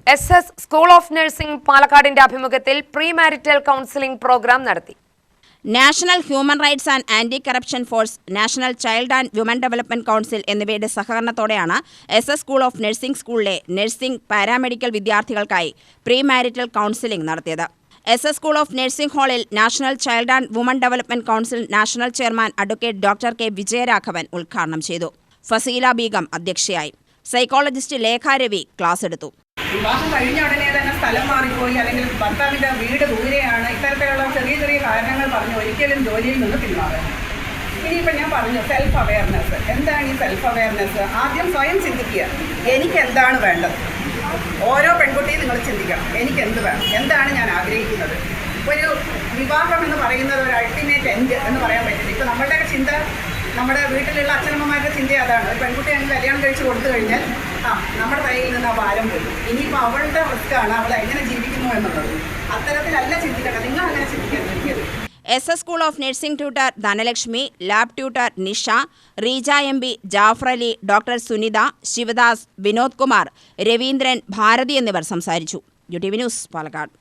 SS school of nursing പാലക്കാടിന്റെ ആഭിമുഖ്യത്തിൽ pre marital counselling programme നടത്തി. National human rights and anti corruption force, national child and women development council എന്നിവയുടെ സഹകരണത്തോടെയാണ് SS school of nursing സ്കൂളിലെ nursing paramedical വിദ്യാർത്ഥികൾക്കായി pre marital counselling നടത്തിയത്. SS school of nursing ഹാളിൽ national child and women development council national chairman advocate doctor K Vijayaraghavan ഉദ്ഘാടനം ചെയ്തു. ഫസീല ബീഗം അധ്യക്ഷയായി. Psychologist Lekha Ravi class എടുത്തു. വിവാഹം കഴിഞ്ഞ ഉടനെ തന്നെ സ്ഥലം മാറിപ്പോയി, അല്ലെങ്കിൽ ഭർത്താവിൻ്റെ വീട് ദൂരെയാണ്, ഇത്തരത്തിലുള്ള ചെറിയ ചെറിയ കാരണങ്ങൾ പറഞ്ഞ് ഒരിക്കലും ജോലിയിൽ നിന്ന് പിന്മാറുക. ഇനിയിപ്പോൾ ഞാൻ പറഞ്ഞു സെൽഫ് അവെയർനെസ്. എന്താണ് ഈ സെൽഫ് അവെയർനെസ്? ആദ്യം സ്വയം ചിന്തിക്കുക, എനിക്ക് എന്താണ് വേണ്ടത്. ഓരോ പെൺകുട്ടിയും നിങ്ങൾ ചിന്തിക്കണം, എനിക്ക് എന്ത് വേണം, എന്താണ് ഞാൻ ആഗ്രഹിക്കുന്നത്. ഒരു വിവാഹം എന്ന് പറയുന്നത് ഒരു അൾട്ടിമേറ്റ് എൻഡ് എന്ന് പറയാൻ പറ്റില്ല. ഇപ്പോൾ നമ്മളുടെ ചിന്ത, നമ്മുടെ വീട്ടിലുള്ള അച്ഛനമ്മമാരുടെ ചിന്ത അതാണ്. ഒരു പെൺകുട്ടി അങ്ങ് കല്യാണം കഴിച്ച് കൊടുത്തു കഴിഞ്ഞാൽ നമ്മുടെ കയ്യിൽ നിന്ന് ആ ഭാരം പോയി. ഇനിയിപ്പോൾ അവളുടെ റിസ്ക്കാണ്, അവൾ എങ്ങനെ ജീവിക്കുന്നു എന്നുള്ളത്. അത്തരത്തിലല്ല ചിന്തിക്കേണ്ടത്, നിങ്ങൾ അങ്ങനെ ചിന്തിക്കരുത്. SS school of nursing tutor Dhanalakshmi, lab tutor Nisha, Reeja MB, Jafar Ali, doctor Sunitha, Sivadas, Vinod Kumar, Raveendran, Bharathi എന്നിവർ സംസാരിച്ചു. UTV news, Palakkad.